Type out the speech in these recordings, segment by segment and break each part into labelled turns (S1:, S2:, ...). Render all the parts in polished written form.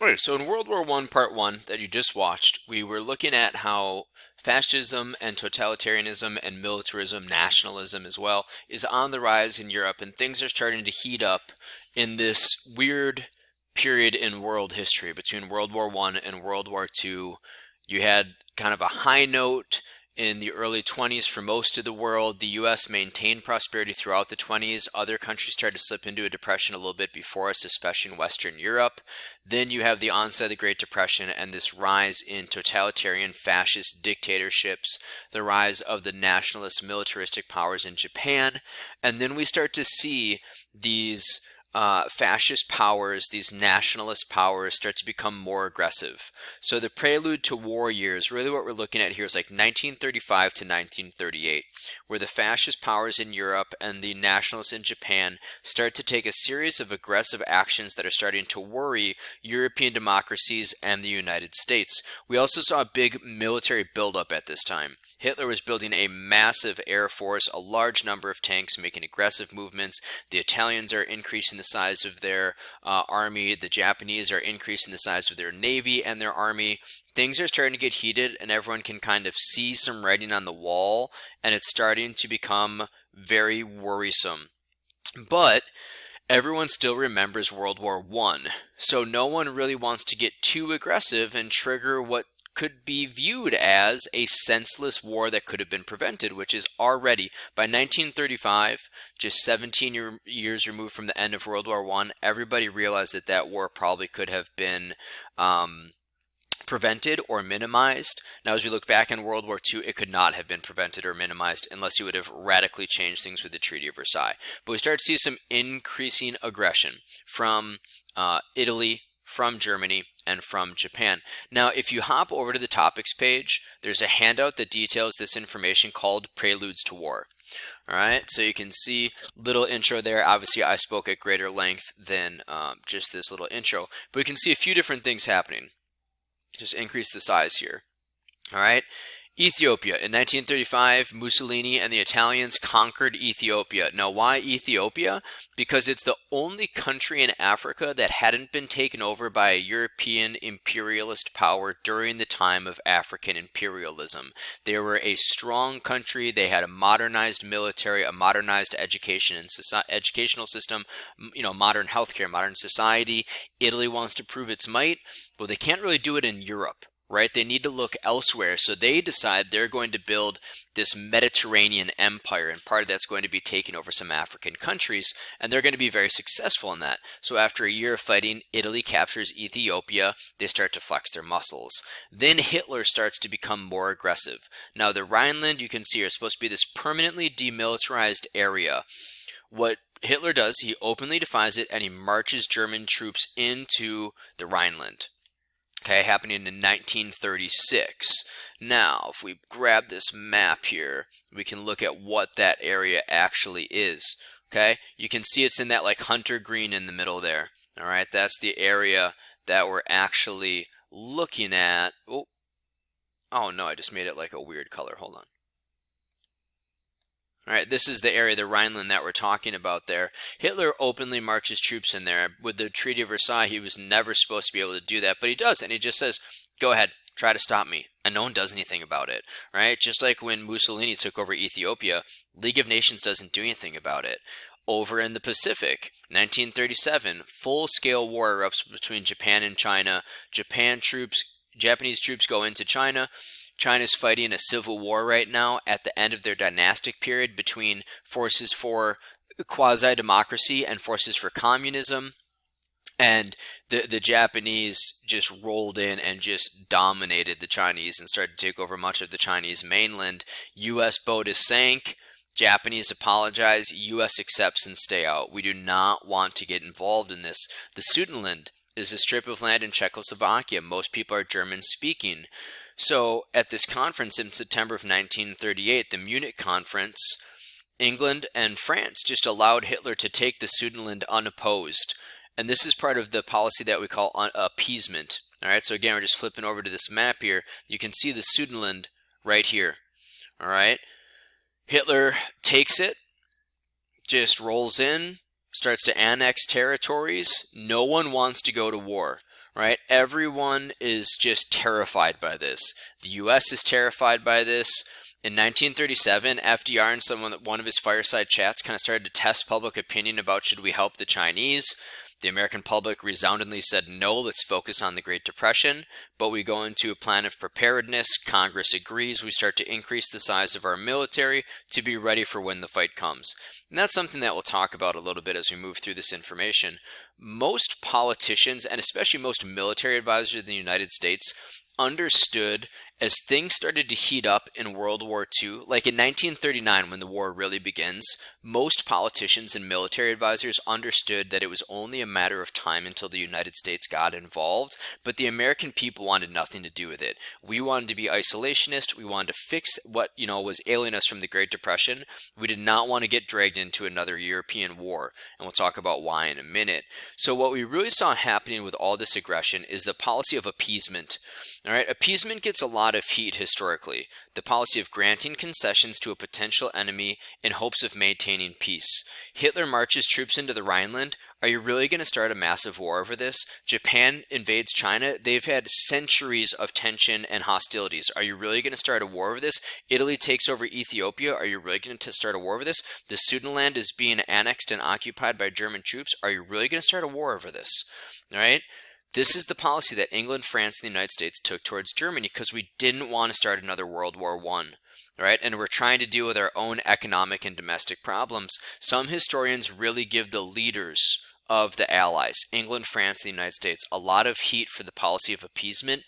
S1: Okay, so in World War One, Part One, that you just watched, we were looking at how fascism and totalitarianism and militarism, nationalism as well, is on the rise in Europe, and things are starting to heat up in this weird period in world history between World War One and World War Two. You had kind of a high note in the early 20s for most of the world. The US maintained prosperity throughout the 20s. Other countries started to slip into a depression a little bit before us, especially in Western Europe. Then you have the onset of the Great Depression and this rise in totalitarian fascist dictatorships, the rise of the nationalist militaristic powers in Japan. And then we start to see these fascist powers, these nationalist powers start to become more aggressive. So the prelude to war years, really what we're looking at here is like 1935 to 1938, where the fascist powers in Europe and the nationalists in Japan start to take a series of aggressive actions that are starting to worry European democracies and the United States. We also saw a big military buildup at this time. Hitler was building a massive air force, a large number of tanks making aggressive movements. The Italians are increasing the size of their army. The Japanese are increasing the size of their navy and their army. Things are starting to get heated, and everyone can kind of see some writing on the wall, and it's starting to become very worrisome. But everyone still remembers World War One, so no one really wants to get too aggressive and trigger what could be viewed as a senseless war that could have been prevented, which is already, by 1935, just 17 years removed from the end of World War I, everybody realized that that war probably could have been prevented or minimized. Now, as we look back in World War II, it could not have been prevented or minimized unless you would have radically changed things with the Treaty of Versailles. But we start to see some increasing aggression from Italy, from Germany, and from Japan. Now, if you hop over to the topics page, there's a handout that details this information called Preludes to War. All right, so you can see little intro there. Obviously, I spoke at greater length than just this little intro, but we can see a few different things happening. Just increase the size here. All right. Ethiopia. In 1935, Mussolini and the Italians conquered Ethiopia. Now, why Ethiopia? Because it's the only country in Africa that hadn't been taken over by a European imperialist power during the time of African imperialism. They were a strong country. They had a modernized military, a modernized education and educational system, modern healthcare, modern society. Italy wants to prove its might. Well, they can't really do it in Europe. Right? They need to look elsewhere. So they decide they're going to build this Mediterranean empire, and part of that's going to be taking over some African countries, and they're going to be very successful in that. So after a year of fighting, Italy captures Ethiopia. They start to flex their muscles. Then Hitler starts to become more aggressive. Now, the Rhineland, you can see, are supposed to be this permanently demilitarized area. What Hitler does, he openly defies it, and he marches German troops into the Rhineland. Okay, happening in 1936. Now, if we grab this map here, we can look at what that area actually is. Okay, you can see it's in that like hunter green in the middle there. All right, that's the area that we're actually looking at. Oh no, I just made it like a weird color. Hold on. All right, this is the area, the Rhineland, that we're talking about there. Hitler openly marches troops in there. With the Treaty of Versailles, he was never supposed to be able to do that, but he does, and he just says, go ahead, try to stop me, and no one does anything about it, right? Just like when Mussolini took over Ethiopia, League of Nations doesn't do anything about it. Over in the Pacific, 1937, full-scale war erupts between Japan and China. Japanese troops go into China. China's fighting a civil war right now at the end of their dynastic period between forces for quasi-democracy and forces for communism. And the Japanese just rolled in and just dominated the Chinese and started to take over much of the Chinese mainland. U.S. boat is sank. Japanese apologize. U.S. accepts and stay out. We do not want to get involved in this. The Sudetenland is a strip of land in Czechoslovakia. Most people are German speaking. So at this conference in September of 1938, the Munich conference, England and France just allowed Hitler to take the Sudetenland unopposed. And this is part of the policy that we call appeasement. All right, so again, we're just flipping over to this map here. You can see the Sudetenland right here. All right, Hitler takes it, just rolls in, starts to annex territories. No one wants to go to war. right? Everyone is just terrified by this. The U.S. is terrified by this. In 1937, FDR and one of his fireside chats kind of started to test public opinion about should we help the Chinese. The American public resoundingly said no, let's focus on the Great Depression. But we go into a plan of preparedness. Congress agrees. We start to increase the size of our military to be ready for when the fight comes. And that's something that we'll talk about a little bit as we move through this information. Most politicians, and especially most military advisors in the United States, understood as things started to heat up in World War II, like in 1939 when the war really begins, most politicians and military advisors understood that it was only a matter of time until the United States got involved, but the American people wanted nothing to do with it. We wanted to be isolationist. We wanted to fix what, was ailing us from the Great Depression. We did not want to get dragged into another European war, and we'll talk about why in a minute. So what we really saw happening with all this aggression is the policy of appeasement. All right, appeasement gets a lot of heat historically. The policy of granting concessions to a potential enemy in hopes of maintaining peace. Hitler marches troops into the Rhineland. Are you really going to start a massive war over this? Japan invades China. They've had centuries of tension and hostilities. Are you really going to start a war over this? Italy takes over Ethiopia. Are you really going to start a war over this? The Sudanland is being annexed and occupied by German troops. Are you really going to start a war over this? All right? This is the policy that England, France, and the United States took towards Germany because we didn't want to start another World War I. Right? And we're trying to deal with our own economic and domestic problems. Some historians really give the leaders of the Allies, England, France, and the United States, a lot of heat for the policy of appeasement.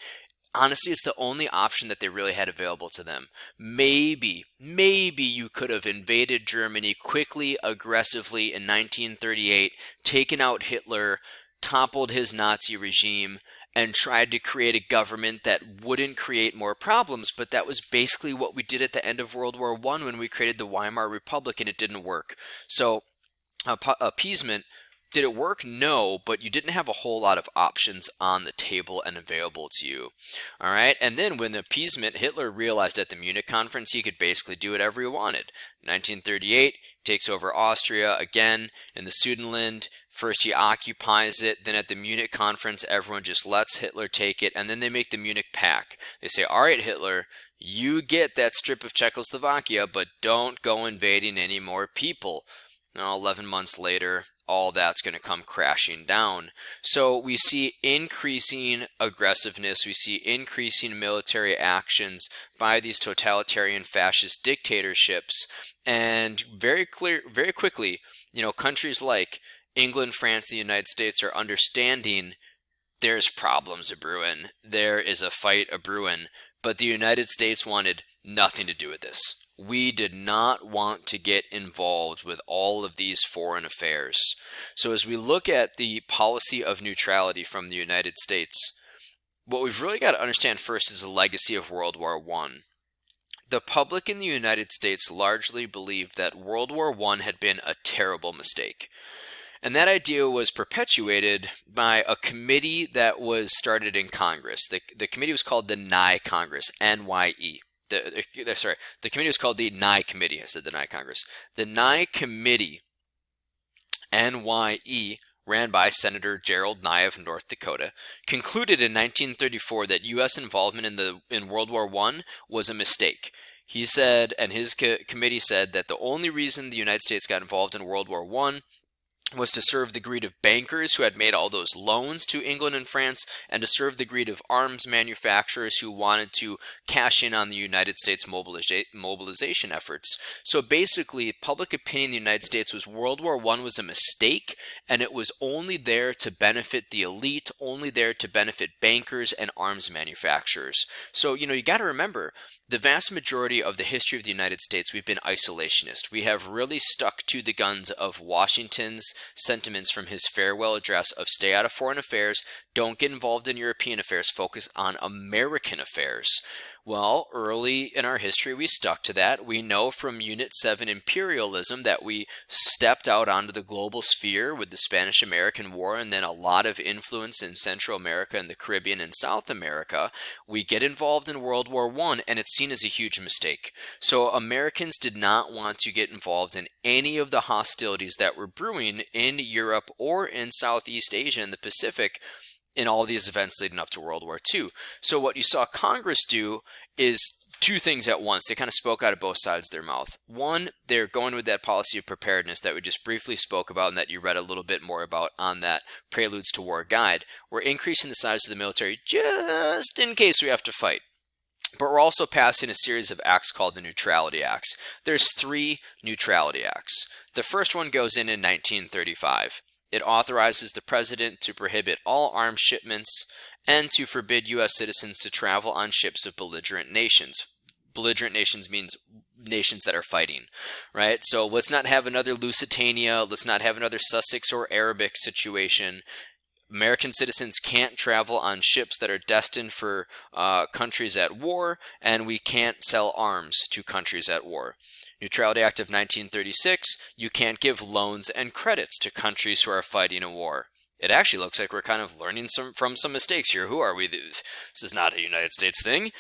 S1: Honestly, it's the only option that they really had available to them. Maybe you could have invaded Germany quickly, aggressively in 1938, taken out Hitler, toppled his Nazi regime, and tried to create a government that wouldn't create more problems, but that was basically what we did at the end of World War I when we created the Weimar Republic, and it didn't work. So appeasement, did it work? No, but you didn't have a whole lot of options on the table and available to you. All right, and then when appeasement, Hitler realized at the Munich conference he could basically do whatever he wanted. 1938, takes over Austria again in the Sudetenland. First he occupies it, then at the Munich conference everyone just lets Hitler take it, and then they make the Munich Pact. They say, all right, Hitler, you get that strip of Czechoslovakia, but don't go invading any more people. Now, 11 months later, all that's going to come crashing down. So we see increasing aggressiveness, we see increasing military actions by these totalitarian fascist dictatorships, and very quickly, countries like England, France, and the United States are understanding there's problems a-brewing, there is a fight a-brewing, but the United States wanted nothing to do with this. We did not want to get involved with all of these foreign affairs. So as we look at the policy of neutrality from the United States, what we've really got to understand first is the legacy of World War I. The public in the United States largely believed that World War I had been a terrible mistake. And that idea was perpetuated by a committee that was started in Congress. The committee was called the Nye Congress, N-Y-E. The committee was called the Nye Committee. I said the Nye Congress. The Nye Committee, N-Y-E, ran by Senator Gerald Nye of North Dakota, concluded in 1934 that U.S. involvement in World War I was a mistake. He said, and his committee said, that the only reason the United States got involved in World War I was to serve the greed of bankers who had made all those loans to England and France, and to serve the greed of arms manufacturers who wanted to cash in on the United States mobilization efforts. So basically, public opinion in the United States was World War I was a mistake, and it was only there to benefit the elite, only there to benefit bankers and arms manufacturers. So, you got to remember, the vast majority of the history of the United States, we've been isolationist. We have really stuck to the guns of Washington's sentiments from his farewell address of stay out of foreign affairs, don't get involved in European affairs, focus on American affairs. Well, early in our history, we stuck to that. We know from Unit 7 imperialism that we stepped out onto the global sphere with the Spanish-American War and then a lot of influence in Central America and the Caribbean and South America. We get involved in World War I, and it's seen as a huge mistake. So Americans did not want to get involved in any of the hostilities that were brewing in Europe or in Southeast Asia and the Pacific in all these events leading up to World War II. So what you saw Congress do is two things at once. They kind of spoke out of both sides of their mouth. One, they're going with that policy of preparedness that we just briefly spoke about and that you read a little bit more about on that Preludes to War guide. We're increasing the size of the military just in case we have to fight. But we're also passing a series of acts called the Neutrality Acts. There's 3 Neutrality Acts. The first one goes in 1935. It authorizes the president to prohibit all arms shipments and to forbid U.S. citizens to travel on ships of belligerent nations. Belligerent nations means nations that are fighting, right? So let's not have another Lusitania. Let's not have another Sussex or Arabic situation. American citizens can't travel on ships that are destined for countries at war, and we can't sell arms to countries at war. Neutrality Act of 1936, you can't give loans and credits to countries who are fighting a war. It actually looks like we're kind of learning from some mistakes here. Who are we? This is not a United States thing.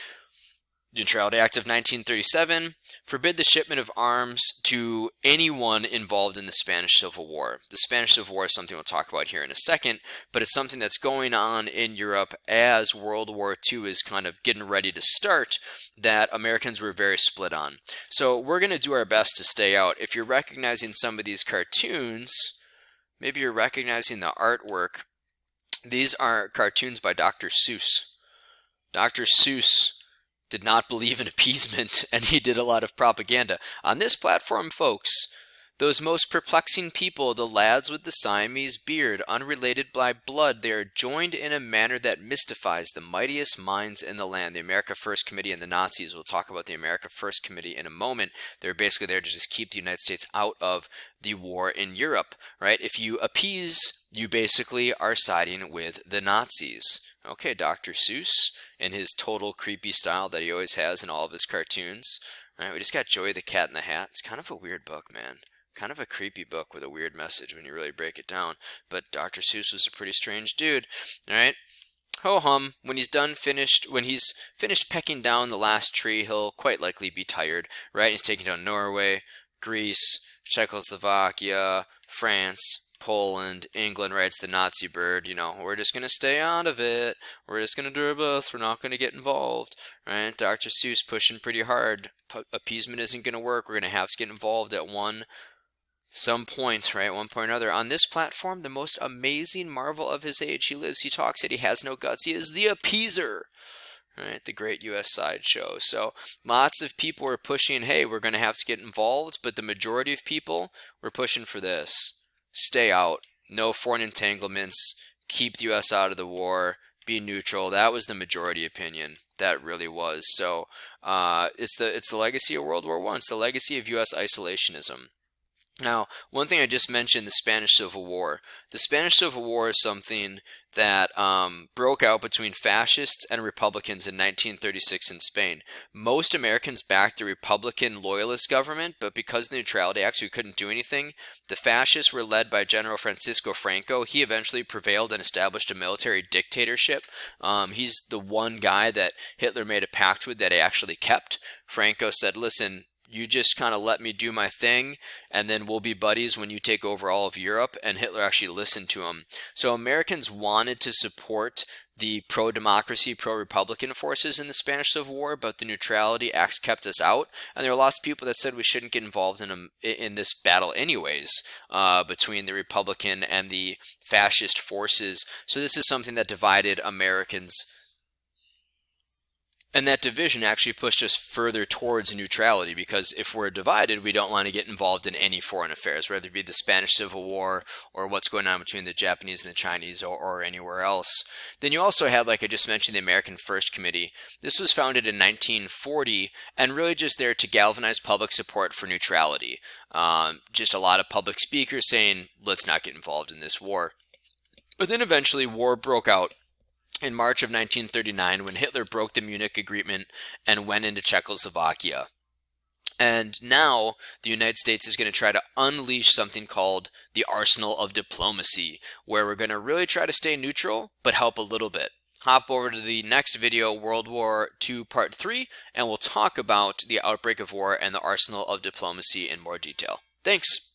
S1: Neutrality Act of 1937, forbid the shipment of arms to anyone involved in the Spanish Civil War. The Spanish Civil War is something we'll talk about here in a second, but it's something that's going on in Europe as World War II is kind of getting ready to start that Americans were very split on. So we're going to do our best to stay out. If you're recognizing some of these cartoons, maybe you're recognizing the artwork. These are cartoons by Dr. Seuss. Dr. Seuss did not believe in appeasement, and he did a lot of propaganda. On this platform, folks, those most perplexing people, the lads with the Siamese beard, unrelated by blood, they are joined in a manner that mystifies the mightiest minds in the land. The America First Committee and the Nazis. We'll talk about the America First Committee in a moment. They're basically there to just keep the United States out of the war in Europe, right? If you appease, you basically are siding with the Nazis. Okay, Dr. Seuss, in his total creepy style that he always has in all of his cartoons. All right, we just got Joey the Cat in the Hat. It's kind of a weird book, man. Kind of a creepy book with a weird message when you really break it down. But Dr. Seuss was a pretty strange dude. All right, ho-hum. When he's finished pecking down the last tree, he'll quite likely be tired, right? He's taking down Norway, Greece, Czechoslovakia, France, Poland, England, right? It's the Nazi bird, you know, we're just going to stay out of it. We're just going to do our best. We're not going to get involved, right? Dr. Seuss pushing pretty hard. Appeasement isn't going to work. We're going to have to get involved at some point, right? One point or another. On this platform, the most amazing marvel of his age, he lives, he talks it, he has no guts. He is the appeaser. Right, the great U.S. sideshow. So lots of people were pushing, hey, we're going to have to get involved, but the majority of people were pushing for this. Stay out, no foreign entanglements, keep the U.S. out of the war, be neutral. That was the majority opinion. That really was. So it's the legacy of World War I. It's the legacy of U.S. isolationism. Now, one thing I just mentioned, the Spanish Civil War. The Spanish Civil War is something that broke out between fascists and Republicans in 1936 in Spain. Most Americans backed the Republican loyalist government, but because of the Neutrality Acts, we couldn't do anything. The fascists were led by General Francisco Franco. He eventually prevailed and established a military dictatorship. He's the one guy that Hitler made a pact with that he actually kept. Franco said, listen, you just kind of let me do my thing, and then we'll be buddies when you take over all of Europe. And Hitler actually listened to him. So Americans wanted to support the pro-democracy, pro-republican forces in the Spanish Civil War, but the Neutrality Acts kept us out. And there were lots of people that said we shouldn't get involved in this battle anyways, between the Republican and the fascist forces. So this is something that divided Americans. And that division actually pushed us further towards neutrality, because if we're divided, we don't want to get involved in any foreign affairs, whether it be the Spanish Civil War or what's going on between the Japanese and the Chinese or anywhere else. Then you also had, like I just mentioned, the American First Committee. This was founded in 1940 and really just there to galvanize public support for neutrality. Just a lot of public speakers saying, let's not get involved in this war. But then eventually war broke out in March of 1939, when Hitler broke the Munich Agreement and went into Czechoslovakia. And now the United States is going to try to unleash something called the arsenal of diplomacy, where we're going to really try to stay neutral, but help a little bit. Hop over to the next video, World War II Part 3, and we'll talk about the outbreak of war and the arsenal of diplomacy in more detail. Thanks.